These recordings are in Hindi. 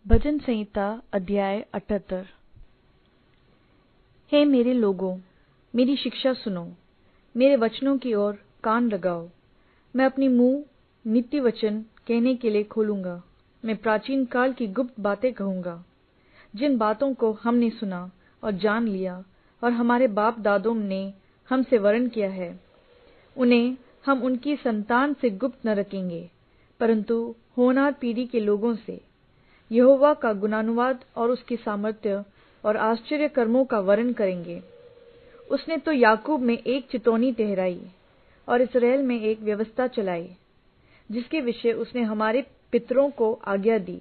भजन संहिता अध्याय 78। हे मेरे लोगों, मेरी शिक्षा सुनो, मेरे वचनों की ओर कान लगाओ। मैं अपनी मुंह नित्य वचन कहने के लिए खोलूंगा। मैं प्राचीन काल की गुप्त बातें कहूंगा, जिन बातों को हमने सुना और जान लिया और हमारे बाप दादों ने हमसे वर्ण किया है। उन्हें हम उनकी संतान से गुप्त न रखेंगे, परंतु होनहार पीढ़ी के लोगों से यहोवा का गुणानुवाद और उसकी सामर्थ्य और आश्चर्य कर्मों का वर्णन करेंगे। उसने तो याकूब में एक चितौनी ठहराई और इस्राएल में एक व्यवस्था चलाई, जिसके विषय उसने हमारे पितरों को आज्ञा दी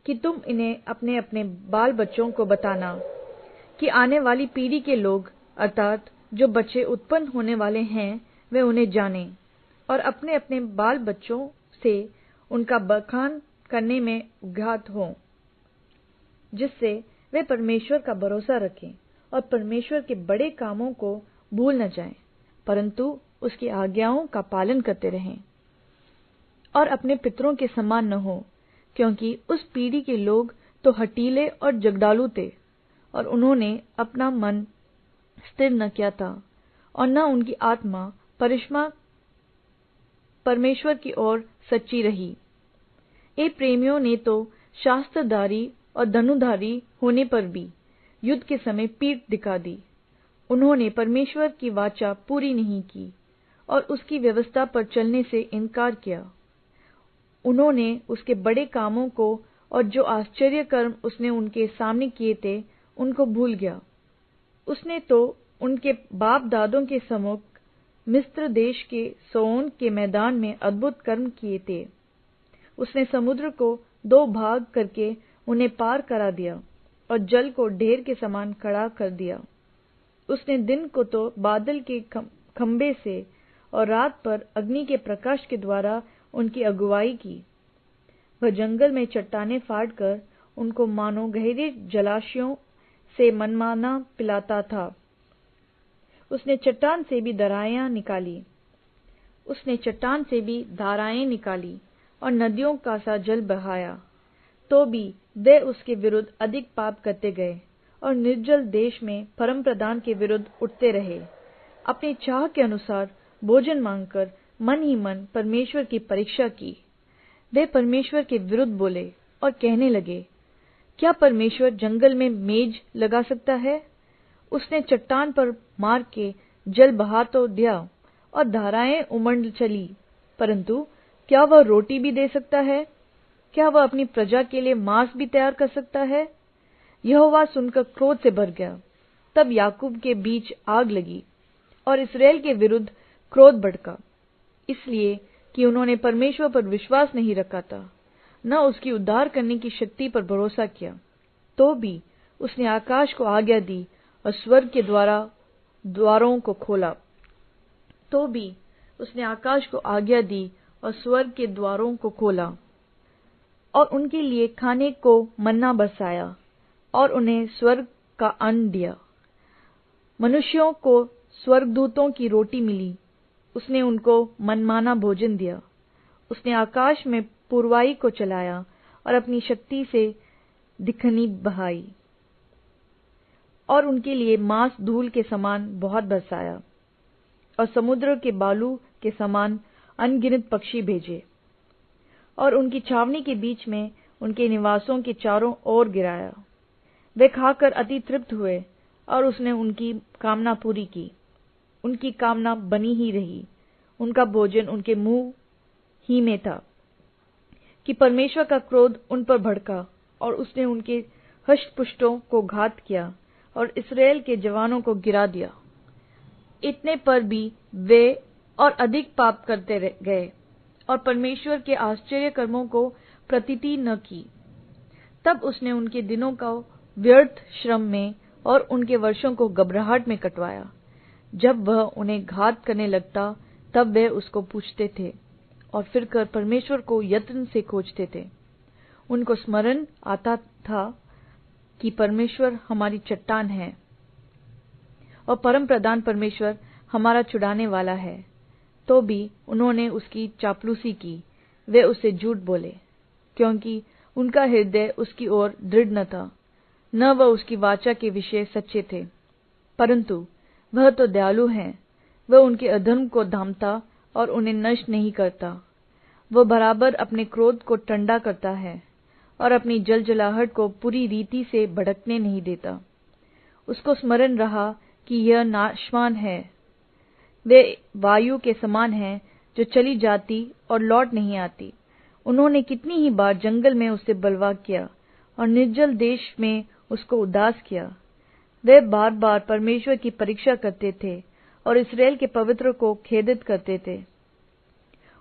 कि तुम इन्हें अपने अपने बाल बच्चों को बताना, कि आने वाली पीढ़ी के लोग अर्थात जो बच्चे उत्पन्न होने वाले हैं वे उन्हें जाने और अपने अपने बाल बच्चों से उनका बखान करने में उद्यत हों, जिससे वे परमेश्वर का भरोसा रखें और परमेश्वर के बड़े कामों को भूल न जाएं, परंतु उसकी आज्ञाओं का पालन करते रहें और अपने पितरों के समान न हो, क्योंकि उस पीढ़ी के लोग तो हठीले और जगडालू थे और उन्होंने अपना मन स्थिर न किया था और न उनकी आत्मा परमेश्वर की ओर सच्ची रही। ए प्रेमियों ने तो शास्त्रधारी और धनुधारी होने पर भी युद्ध के समय पीठ दिखा दी। उन्होंने परमेश्वर की वाचा पूरी नहीं की और उसकी व्यवस्था पर चलने से इनकार किया। उन्होंने उसके बड़े कामों को और जो आश्चर्य कर्म उसने उनके सामने किए थे उनको भूल गया। उसने तो उनके बाप दादों के सम्मुख मिस्र देश के सोन के मैदान में अद्भुत कर्म किए थे। उसने समुद्र को दो भाग करके उन्हें पार करा दिया और जल को ढेर के समान खड़ा कर दिया। उसने दिन को तो बादल के खंभे से और रात पर अग्नि के प्रकाश के द्वारा उनकी अगुवाई की। वह जंगल में चट्टानें फाड़ कर उनको मानो गहरे जलाशयों से मनमाना पिलाता था। उसने चट्टान से भी धाराएं निकाली और नदियों का सा जल बहाया। तो भी वे उसके विरुद्ध अधिक पाप करते गए और निर्जल देश में परमप्रधान के विरुद्ध उठते रहे। अपनी चाह के अनुसार भोजन मांगकर मन ही मन परमेश्वर की परीक्षा की। वे परमेश्वर के विरुद्ध बोले और कहने लगे, क्या परमेश्वर जंगल में मेज लगा सकता है? उसने चट्टान पर मार के जल बहा तो दिया और धाराएं उमड़ चली, परंतु क्या वह रोटी भी दे सकता है? क्या वह अपनी प्रजा के लिए मांस भी तैयार कर सकता है? यहोवा सुनकर क्रोध से भर गया। तब याकूब के बीच आग लगी और इस्राएल के विरुद्ध क्रोध भड़का, इसलिए कि उन्होंने परमेश्वर पर विश्वास नहीं रखा था, न उसकी उद्धार करने की शक्ति पर भरोसा किया। तो भी उसने आकाश को आज्ञा दी और स्वर्ग के द्वारों को खोला और उनके लिए खाने को मन्ना बरसाया और उन्हें स्वर्ग का अन्न दिया। मनुष्यों को स्वर्गदूतों की रोटी मिली। उसने उनको मनमाना भोजन दिया। उसने आकाश में पुरवाई को चलाया और अपनी शक्ति से दिखनी बहाई और उनके लिए मांस धूल के समान बहुत बरसाया और समुद्र के बालू के समान अनगिनत पक्षी भेजे और उनकी छावनी के बीच में उनके निवासों के चारों ओर गिराया। वे खाकर अति तृप्त हुए और उसने उनकी कामना पूरी की। उनकी कामना बनी ही रही। उनका भोजन उनके मुंह ही में था कि परमेश्वर का क्रोध उन पर भड़का और उसने उनके हष्टपुष्टों को घात किया और इस्राएल के जवानों को गिरा दिया। इतने पर भी वे और अधिक पाप करते गए और परमेश्वर के आश्चर्य कर्मों को प्रतीति न की। तब उसने उनके दिनों को व्यर्थ श्रम में और उनके वर्षों को घबराहट में कटवाया। जब वह उन्हें घात करने लगता तब वे उसको पूछते थे और फिर कर परमेश्वर को यत्न से खोजते थे। उनको स्मरण आता था कि परमेश्वर हमारी चट्टान है और परम प्रधान परमेश्वर हमारा छुड़ाने वाला है। तो भी उन्होंने उसकी चापलूसी की। वे उससे झूठ बोले, क्योंकि उनका हृदय उसकी ओर दृढ़ न था, न वह उसकी वाचा के विषय सच्चे थे। परंतु वह तो दयालु है, वह उनके अधर्म को धामता और उन्हें नष्ट नहीं करता। वह बराबर अपने क्रोध को ठंडा करता है और अपनी जलजलाहट को पूरी रीति से भड़कने नहीं देता। उसको स्मरण रहा कि यह नाशवान है। वे वायु के समान है जो चली जाती और लौट नहीं आती। उन्होंने कितनी ही बार जंगल में उससे बलवा किया और निर्जल देश में उसको उदास किया। वे बार बार परमेश्वर की परीक्षा करते थे और इस्राएल के पवित्र को खेदित करते थे।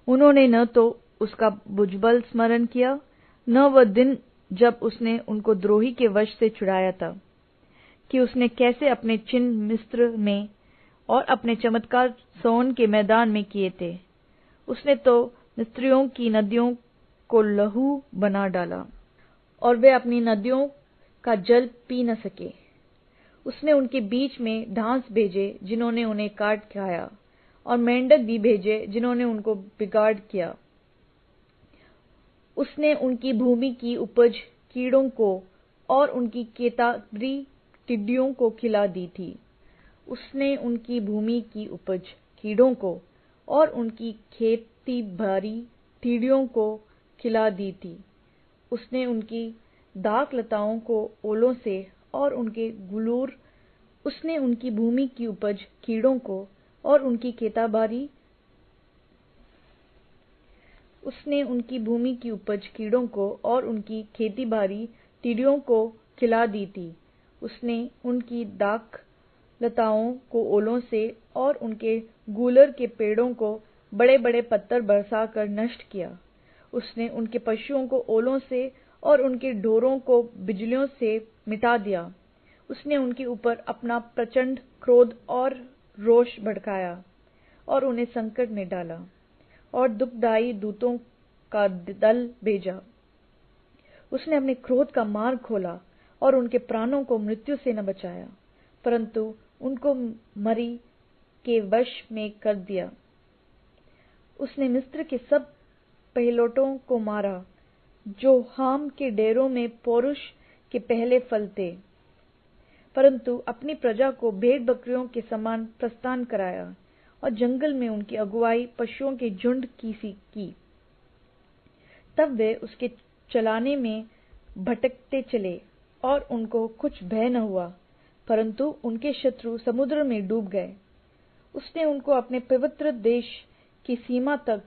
उन्होंने न तो उसका भुजबल स्मरण किया, न वह दिन जब उसने उनको द्रोही के वश से छुड़ाया था, कि उसने कैसे अपने चिन्ह मिस्र में और अपने चमत्कार सोन के मैदान में किए थे। उसने तो मिस्रियों की नदियों को लहू बना डाला और वे अपनी नदियों का जल पी न सके। उसने उनके बीच में डांस भेजे जिन्होंने उन्हें काट खाया, और मेंढक भी भेजे जिन्होंने उनको बिगाड़ किया। उसने उनकी भूमि की उपज कीड़ों को और उनकी केतारी टिड्डियों को खिला दी थी। उसने उनकी भूमि की उपज कीड़ों को और उनकी खेती बारी टिड्डियों को खिला दी थी। उसने उनकी दाख लताओं को ओलों से और उनके गुलूर उसने उनकी भूमि की उपज कीड़ों को और उनकी केताबारी उसने उनकी भूमि की उपज कीड़ों को और उनकी खेती बारी टिड्डियों को खिला दी थी। उसने उनकी दाख लताओं को ओलों से और उनके गूलर के पेड़ों को बड़े बड़े पत्थर बरसाकर नष्ट किया। उसने उनके पशुओं को ओलों से और उनके ढोरों को बिजलियों से मिटा दिया। उसने उनके ऊपर अपना प्रचंड क्रोध और रोष भड़काया और उन्हें संकट में डाला और दुखदाई दूतों का दल भेजा। उसने अपने क्रोध का मार्ग खोला और उनके प्राणों को मृत्यु से न बचाया, परंतु उनको मरी के वश में कर दिया। उसने मिस्र के सब पहिलौठों को मारा, जो हाम के डेरों में पौरुष के पहले फल थे, परंतु अपनी प्रजा को भेड़ बकरियों के समान प्रस्थान कराया और जंगल में उनकी अगुवाई पशुओं के झुंड की। तब वे उसके चलाने में भटकते चले और उनको कुछ भय न हुआ, परंतु उनके शत्रु समुद्र में डूब गए। उसने उनको अपने पवित्र देश की सीमा तक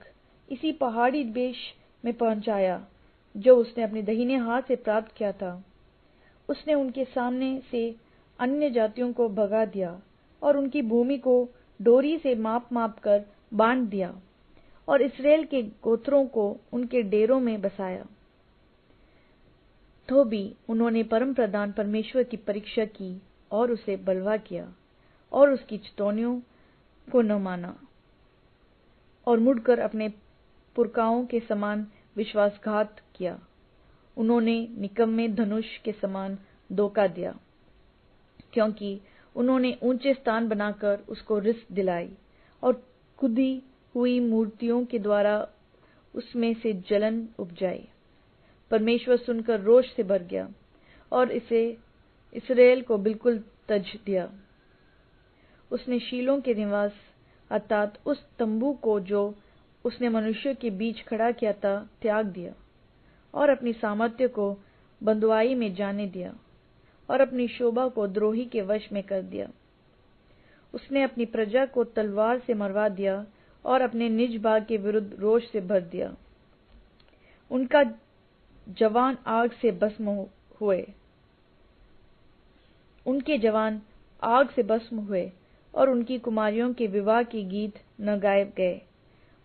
इसी पहाड़ी देश में पहुंचाया जो उसने अपने दाहिने हाथ से प्राप्त किया था। उसने उनके सामने से अन्य जातियों को भगा दिया और उनकी भूमि को डोरी से माप माप कर बांध दिया और इस्राएल के गोत्रों को उनके डेरों में बसाया। तो भी उन्होंने परम प्रधान परमेश्वर की परीक्षा की और उसे बलवा किया और उसकी चितौनियों को न माना और मुड़कर अपने पुरखाओं के समान विश्वासघात किया। उन्होंने निकम्मे धनुष के समान धोखा दिया, क्योंकि उन्होंने ऊंचे स्थान बनाकर उसको रिस दिलाई और खुदी हुई मूर्तियों के द्वारा उसमें से जलन उपजाई। परमेश्वर सुनकर रोष से भर गया और इसे इस्राएल को बिल्कुल तज दिया। उसने शीलों के निवास अर्थात उस तंबू को जो उसने मनुष्यों के बीच खड़ा किया था त्याग दिया और अपनी सामर्थ्य को बंधुआई में जाने दिया और अपनी शोभा को द्रोही के वश में कर दिया। उसने अपनी प्रजा को तलवार से मरवा दिया और अपने निज भाग के विरुद्ध रोष से भर दिया। उनका जवान आग से भस्म हुए, उनके जवान आग से भस्म हुए और उनकी कुमारियों के विवाह के गीत न गाए गए।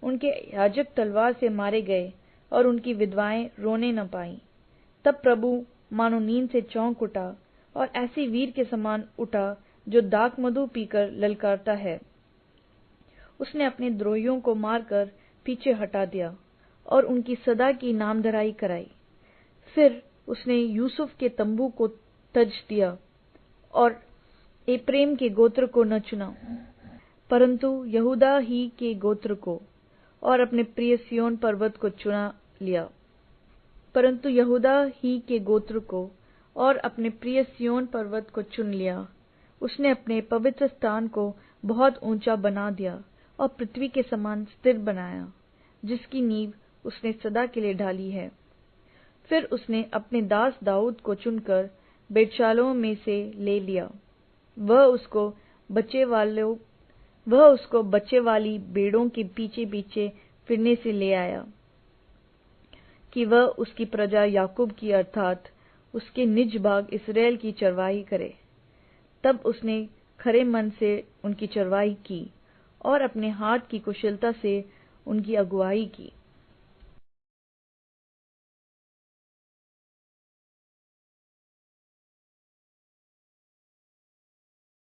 उनके याजक तलवार से मारे गए और उनकी विधवाएं रोने न पाईं। तब प्रभु मानो नींद से चौंक उठा और ऐसे वीर के समान उठा जो दाख मधु पीकर ललकारता है। उसने अपने द्रोहियों को मारकर पीछे हटा दिया और उनकी सदा की नामधराई कराई। फिर उसने यूसुफ के तंबू को तज दिया और एप्रेम के गोत्र को न चुना, परंतु यहूदा ही के गोत्र को और अपने प्रिय सिय्योन पर्वत को चुना लिया। परंतु यहूदा ही के गोत्र को और अपने प्रिय सिय्योन पर्वत को चुन लिया। उसने अपने पवित्र स्थान को बहुत ऊंचा बना दिया और पृथ्वी के समान स्थिर बनाया, जिसकी नींव उसने सदा के लिए ढाली है। फिर उसने अपने दास दाऊद को चुनकर बेतशालों में से ले लिया। वह उसको बच्चे वाली भेड़ों के पीछे पीछे फिरने से ले आया, कि वह उसकी प्रजा याकूब की अर्थात उसके निज भाग इस्राएल की चरवाही करे। तब उसने खरे मन से उनकी चरवाही की और अपने हाथ की कुशलता से उनकी अगुवाई की।